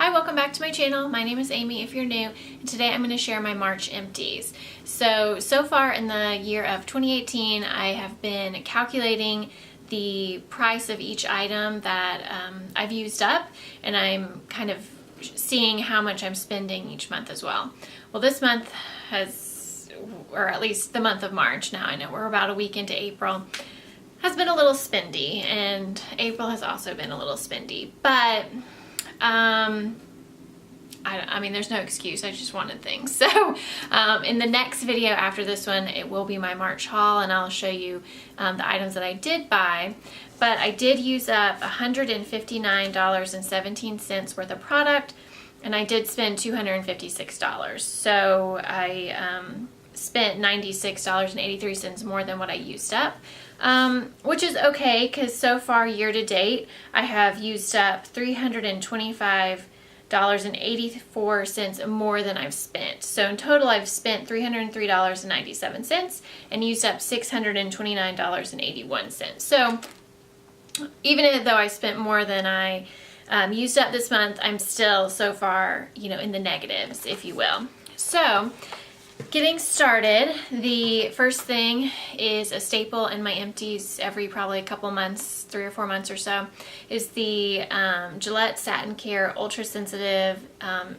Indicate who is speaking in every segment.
Speaker 1: Hi, welcome back to my channel. My name is Amy if you're new, and today I'm going to share my March empties. So far in the year of 2018, I have been calculating the price of each item that I've used up, and I'm kind of seeing how much I'm spending each month as well. Well, this month has, or at least the month of March, now I know we're about a week into April, has been a little spendy, and April has also been a little spendy, but I mean, there's no excuse. I just wanted things. So in the next video after this one, it will be my March haul, and I'll show you the items that I did buy. But I did use up $159.17 worth of product, and I did spend $256. So I spent $96.83 more than what I used up. Which is okay, because so far year to date I have used up $325.84 more than I've spent. So in total I've spent $303.97 and used up $629.81. So even though I spent more than I used up this month, I'm still so far, you know, in the negatives, if you will. So getting started, the first thing is a staple in my empties every probably a couple months, 3 or 4 months or so, is the Gillette Satin Care Ultra Sensitive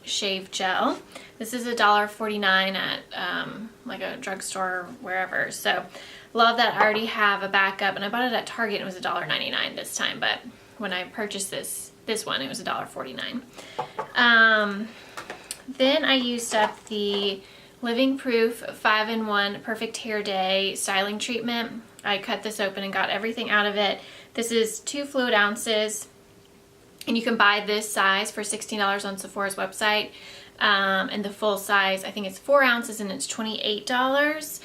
Speaker 1: Shave Gel. This is $1.49 at like a drugstore or wherever. So love that. I already have a backup, and I bought it at Target. It was $1.99 this time, but when I purchased this one, it was $1.49. Then I used up the Living Proof 5-in-1 Perfect Hair Day Styling Treatment. I cut this open and got everything out of it. This is 2 fluid ounces, and you can buy this size for $16 on Sephora's website. And the full size, I think it's 4 ounces, and it's $28.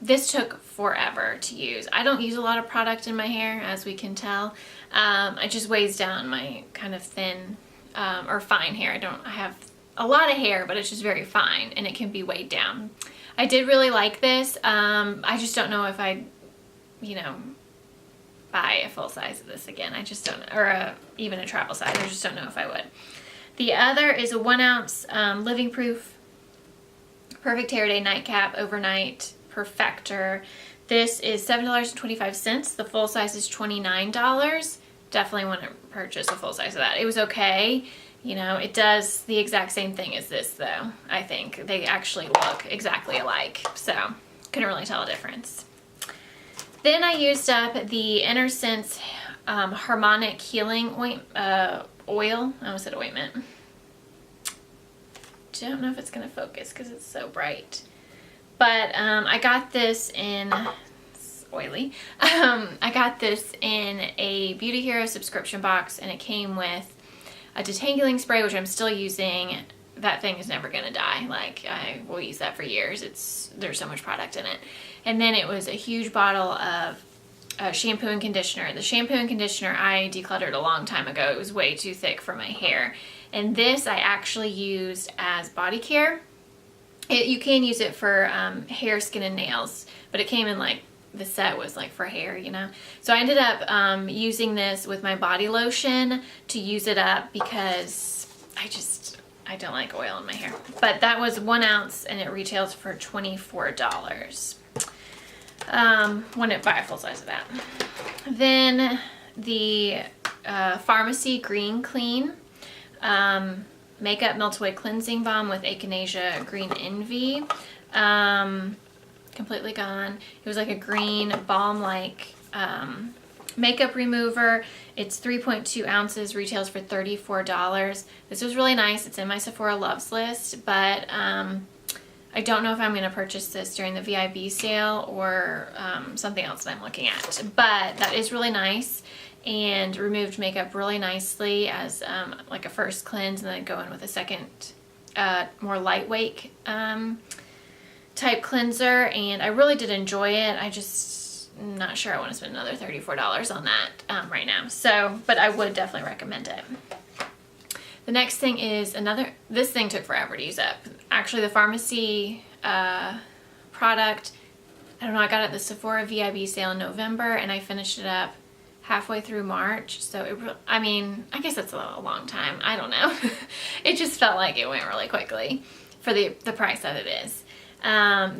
Speaker 1: This took forever to use. I don't use a lot of product in my hair, as we can tell. It just weighs down my kind of thin or fine hair. I have a lot of hair, but it's just very fine, and it can be weighed down. I did really like this. I just don't know if I'd, you know, buy a full size of this again. I just don't, or even a travel size. I just don't know if I would. The other is a 1 ounce Living Proof Perfect Hair Day Nightcap Overnight Perfector. This is $7.25. The full size is $29. Definitely want to purchase a full size of that. It was okay. You know, it does the exact same thing as this, though. I think they actually look exactly alike, so couldn't really tell a difference. Then I used up the InnerSense Harmonic Healing Oil. I almost said ointment. Don't know if it's going to focus because it's so bright. But I got this in, it's oily. I got this in a Beauty Hero subscription box, and it came with a detangling spray, which I'm still using. That thing is never gonna die. Like, I will use that for years. There's so much product in it. And then it was a huge bottle of shampoo and conditioner. The shampoo and conditioner I decluttered a long time ago. It was way too thick for my hair. And this I actually used as body care. You can use it for hair, skin, and nails, but it came in like, the set was like for hair, you know. So I ended up using this with my body lotion to use it up, because I don't like oil in my hair. But that was 1 ounce, and it retails for $24. Wouldn't buy a full size of that. Then the Pharmacy Green Clean Makeup Melt Away Cleansing Balm with Echinacea Green Envy. Completely gone. It was like a green balm-like makeup remover. It's 3.2 ounces, retails for $34. This was really nice. It's in my Sephora Loves list, but I don't know if I'm going to purchase this during the VIB sale or something else that I'm looking at. But that is really nice and removed makeup really nicely as like a first cleanse, and then go in with a second more lightweight type cleanser, and I really did enjoy it. I just not sure I want to spend another $34 on that right now. So, but I would definitely recommend it. The next thing is this thing took forever to use up. Actually, the pharmacy product, I don't know, I got it at the Sephora VIB sale in November, and I finished it up halfway through March. So I mean, I guess that's a long time. I don't know. It just felt like it went really quickly for the price that it is.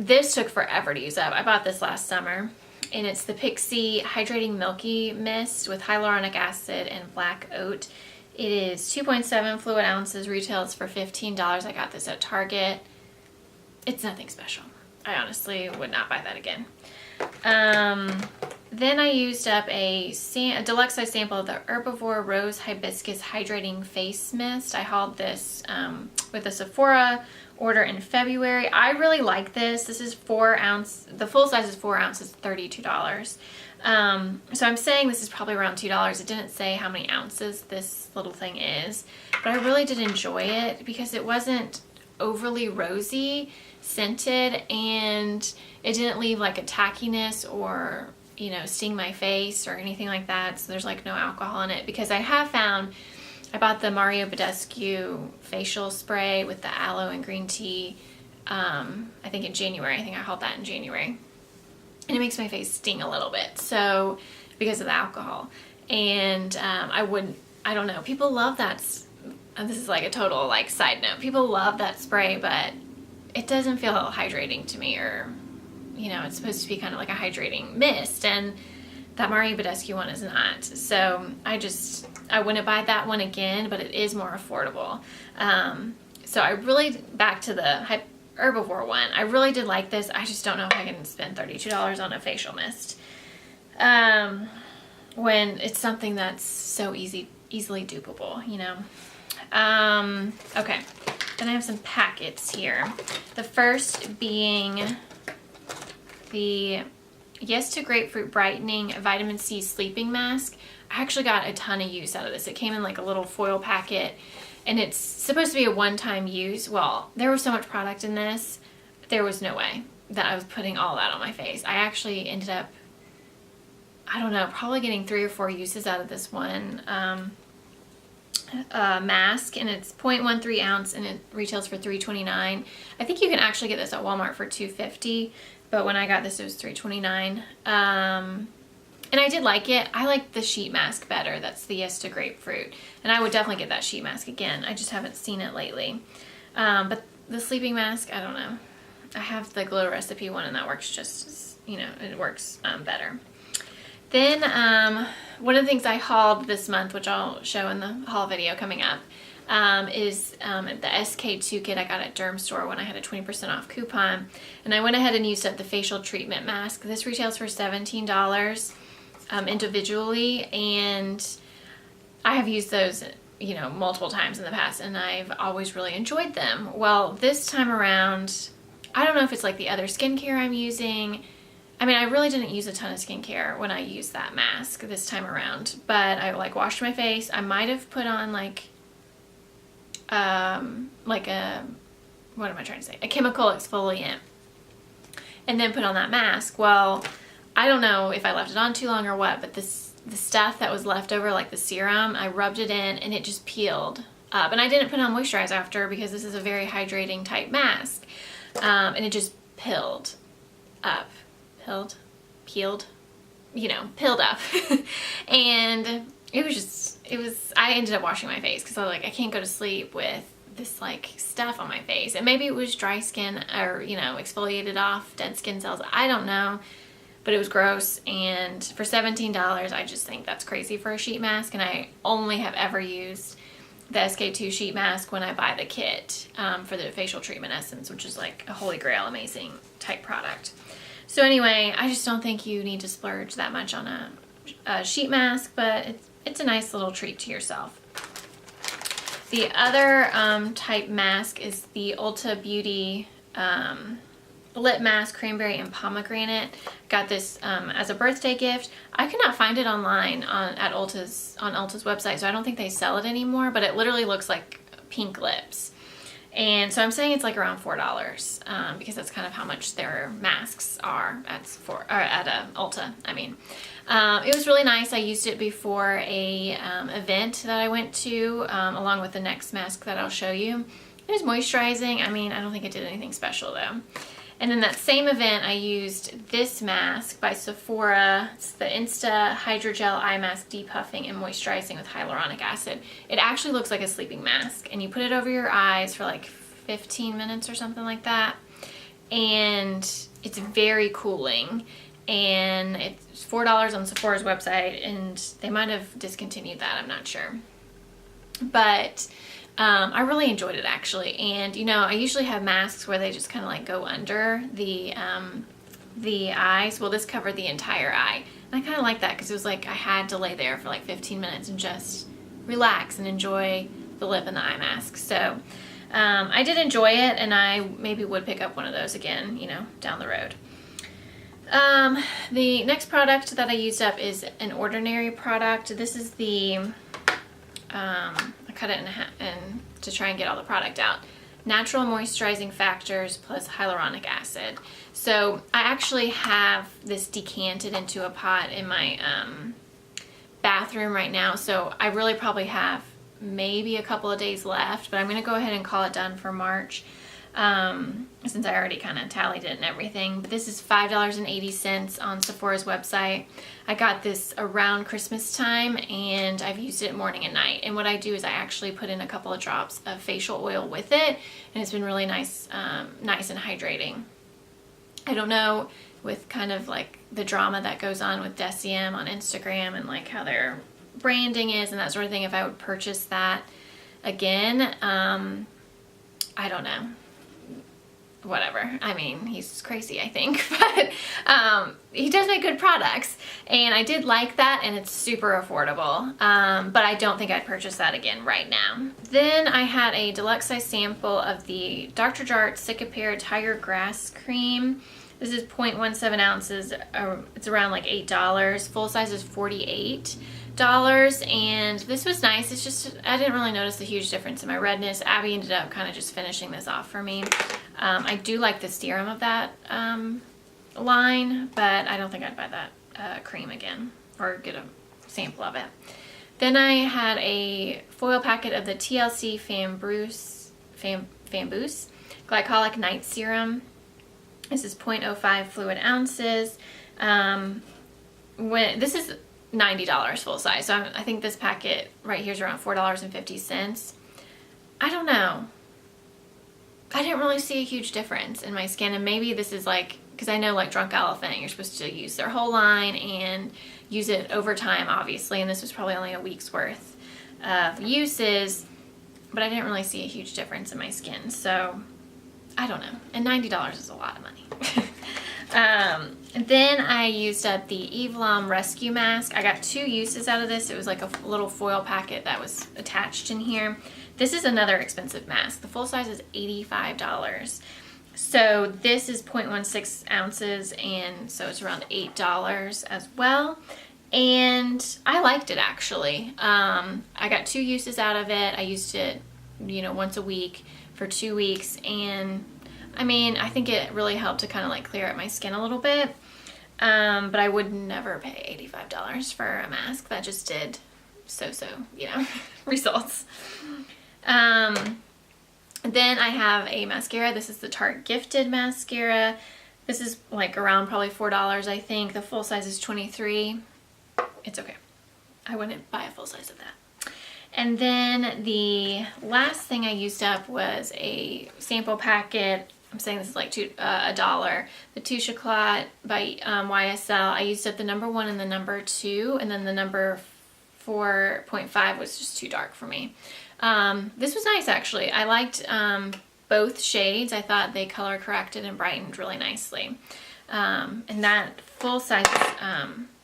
Speaker 1: This took forever to use up. I bought this last summer, and it's the Pixie Hydrating Milky Mist with hyaluronic acid and black oat. It is 2.7 fluid ounces, retails for $15. I got this at Target. It's nothing special. I honestly would not buy that again. Then I used up a deluxe size sample of the Herbivore Rose Hibiscus Hydrating Face Mist. I hauled this with a Sephora order in February. I really like this. This is 4 ounce. The full size is 4 ounces, $32. So I'm saying this is probably around $2. It didn't say how many ounces this little thing is, but I really did enjoy it because it wasn't overly rosy scented, and it didn't leave like a tackiness or, you know, sting my face or anything like that. So there's like no alcohol in it, because I have found, I bought the Mario Badescu facial spray with the aloe and green tea, I think in January. I think I hauled that in January. And it makes my face sting a little bit, so because of the alcohol. And I don't know, people love that. This is like a total like side note. People love that spray, but it doesn't feel hydrating to me, or, you know, it's supposed to be kind of like a hydrating mist, and that Mario Badescu one is not. So I wouldn't buy that one again, but it is more affordable. So I really, back to the Herbivore one, I really did like this. I just don't know if I can spend $32 on a facial mist when it's something that's so easily dupable, you know. Okay, then I have some packets here. The first being the Yes to Grapefruit Brightening Vitamin C Sleeping Mask. I actually got a ton of use out of this. It came in like a little foil packet, and it's supposed to be a one-time use. Well, there was so much product in this, there was no way that I was putting all that on my face. I actually ended up, I don't know, probably getting 3 or 4 uses out of this one mask, and it's 0.13 ounce, and it retails for $3.29. I think you can actually get this at Walmart for $2.50, but when I got this, it was $3.29. And I did like it. I like the sheet mask better. That's the Yes to Grapefruit, and I would definitely get that sheet mask again. I just haven't seen it lately. But the sleeping mask, I don't know. I have the Glow Recipe one, and that works just, you know, it works better. Then one of the things I hauled this month, which I'll show in the haul video coming up, is the SK2 kit I got at Derm Store when I had a 20% off coupon. And I went ahead and used up the facial treatment mask. This retails for $17 individually, and I have used those, you know, multiple times in the past, and I've always really enjoyed them. Well, this time around, I don't know if it's like the other skincare I'm using. I mean, I really didn't use a ton of skincare when I used that mask this time around, but I like washed my face. I might have put on like a, what am I trying to say? A chemical exfoliant, and then put on that mask. Well, I don't know if I left it on too long or what, but the stuff that was left over, like the serum, I rubbed it in and it just peeled up. And I didn't put on moisturizer after, because this is a very hydrating type mask. And it just peeled up. Peeled, you know, peeled up. And I ended up washing my face, because I was like, I can't go to sleep with this like stuff on my face. And maybe it was dry skin, or, you know, exfoliated off dead skin cells. I don't know, but it was gross. And for $17, I just think that's crazy for a sheet mask. And I only have ever used the SK2 sheet mask when I buy the kit for the facial treatment essence, which is like a holy grail amazing type product. So anyway, I just don't think you need to splurge that much on a sheet mask, but it's a nice little treat to yourself. The other type mask is the Ulta Beauty lip mask, cranberry and pomegranate. Got this as a birthday gift. I could not find it online on Ulta's website, so I don't think they sell it anymore, but it literally looks like pink lips. And so I'm saying it's like around $4 because that's kind of how much their masks are at Ulta. I mean, it was really nice. I used it before a event that I went to, along with the next mask that I'll show you. It was moisturizing. I mean, I don't think it did anything special though. And in that same event, I used this mask by Sephora. It's the Insta Hydrogel Eye Mask Depuffing and Moisturizing with Hyaluronic Acid. It actually looks like a sleeping mask, and you put it over your eyes for like 15 minutes or something like that. And it's very cooling. And it's $4 on Sephora's website, and they might have discontinued that, I'm not sure. But I really enjoyed it actually. And you know, I usually have masks where they just kind of like go under the eyes. Well, this covered the entire eye. And I kind of like that because it was like I had to lay there for like 15 minutes and just relax and enjoy the lip and the eye mask. So I did enjoy it, and I maybe would pick up one of those again, you know, down the road. The next product that I used up is an Ordinary product. This is the, I cut it in half to try and get all the product out. Natural moisturizing factors plus hyaluronic acid. So I actually have this decanted into a pot in my bathroom right now. So I really probably have maybe a couple of days left, but I'm going to go ahead and call it done for March. Since I already kind of tallied it and everything. But this is $5.80 on Sephora's website. I got this around Christmas time, and I've used it morning and night. And what I do is I actually put in a couple of drops of facial oil with it, and it's been really nice, nice and hydrating. I don't know, with kind of like the drama that goes on with Deciem on Instagram and like how their branding is and that sort of thing, if I would purchase that again. I don't know. Whatever. I mean, he's crazy, I think, but he does make good products, and I did like that, and it's super affordable, but I don't think I'd purchase that again right now. Then I had a deluxe size sample of the Dr. Jart Cicapair Tiger Grass Cream. This is 0.17 ounces. It's around like $8. Full size is $48. And this was nice. It's just, I didn't really notice the huge difference in my redness. Abby ended up kind of just finishing this off for me. I do like the serum of that line, but I don't think I'd buy that cream again or get a sample of it. Then I had a foil packet of the TLC Fambus Glycolic Night Serum. This is 0.05 fluid ounces. This is $90 full size, so I think this packet right here is around $4.50. I don't know. I didn't really see a huge difference in my skin, and maybe this is like, because I know like Drunk Elephant, you're supposed to use their whole line and use it over time, obviously, and this was probably only a week's worth of uses, but I didn't really see a huge difference in my skin, so I don't know. And $90 is a lot of money. Then I used up the Eve Lom Rescue Mask. I got 2 uses out of this. It was like a little foil packet that was attached in here. This is another expensive mask. The full size is $85. So this is 0.16 ounces, and so it's around $8 as well. And I liked it actually. I got 2 uses out of it. I used it, you know, once a week for 2 weeks, and I mean, I think it really helped to kind of like clear up my skin a little bit, but I would never pay $85 for a mask that just did so, you know, results. Then I have a mascara. This is the Tarte Gifted mascara. This is like around probably $4, I think. The full size is $23. It's okay. I wouldn't buy a full size of that. And then the last thing I used up was a sample packet. I'm saying this is like $1. The Touche Éclat by YSL. I used up the number 1 and the number 2, and then the number 4.5 was just too dark for me. This was nice actually. I liked both shades. I thought they color corrected and brightened really nicely. And that full size is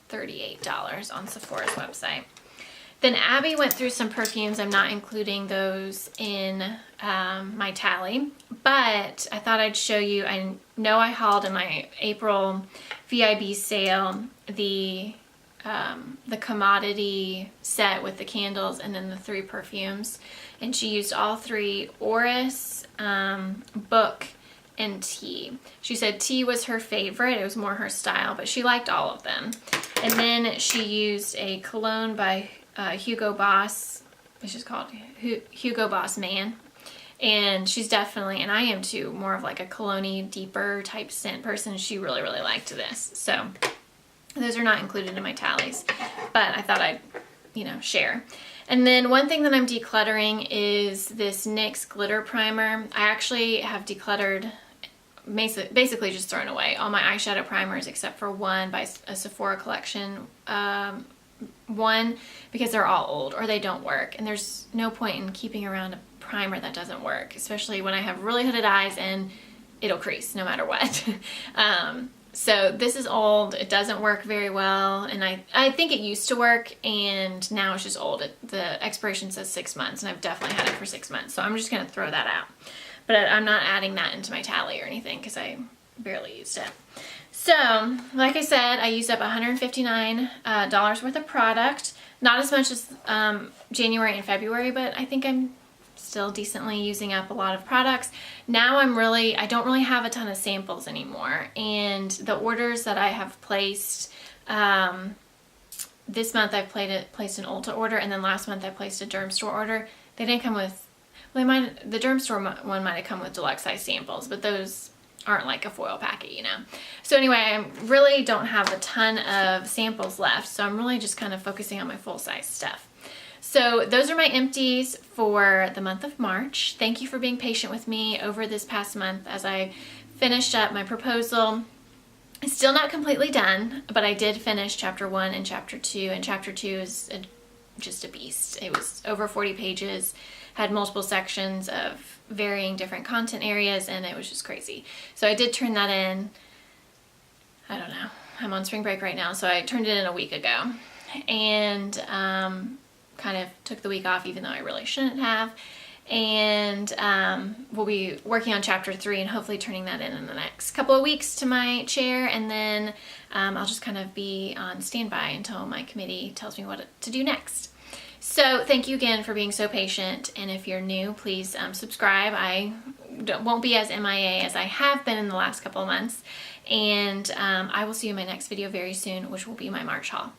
Speaker 1: $38 on Sephora's website. Then Abby went through some perfumes. I'm not including those in my tally, but I thought I'd show you. I know I hauled in my April VIB sale the commodity set with the candles and then the 3 perfumes, and she used all 3: Oris, Book, and Tea. She said Tea was her favorite. It was more her style, but she liked all of them. And then she used a cologne by Hugo Boss. It's just called Hugo Boss Man. And she's definitely, and I am too, more of like a cologne-y, deeper type scent person. She really, really liked this. So those are not included in my tallies, but I thought I'd, you know, share. And then one thing that I'm decluttering is this NYX glitter primer. I actually have decluttered, basically just thrown away all my eyeshadow primers except for one by a Sephora collection. One, because they're all old or they don't work, and there's no point in keeping around a primer that doesn't work, especially when I have really hooded eyes and it'll crease no matter what. So this is old, it doesn't work very well, and I think it used to work and now it's just old. The expiration says 6 months and I've definitely had it for 6 months, so I'm just gonna throw that out. But I'm not adding that into my tally or anything because I barely used it. So, like I said, I used up $159 worth of product. Not as much as January and February, but I think I'm still decently using up a lot of products. Now I don't really have a ton of samples anymore. And the orders that I have placed, this month I've placed an Ulta order, and then last month I placed a Derm Store order. They didn't come with, well, the Derm Store one might have come with deluxe size samples, but those aren't like a foil packet, you know. So anyway, I really don't have a ton of samples left, so I'm really just kind of focusing on my full size stuff. So those are my empties for the month of March. Thank you for being patient with me over this past month as I finished up my proposal. It's still not completely done, but I did finish chapter 1 and chapter 2, and chapter 2 is just a beast. It was over 40 pages, had multiple sections of varying different content areas, and it was just crazy. So I did turn that in, I don't know, I'm on spring break right now, so I turned it in a week ago, and kind of took the week off even though I really shouldn't have, and we'll be working on chapter 3 and hopefully turning that in the next couple of weeks to my chair, and then I'll just kind of be on standby until my committee tells me what to do next. So thank you again for being so patient, and if you're new, please subscribe. I won't be as MIA as I have been in the last couple of months, and I will see you in my next video very soon, which will be my March haul.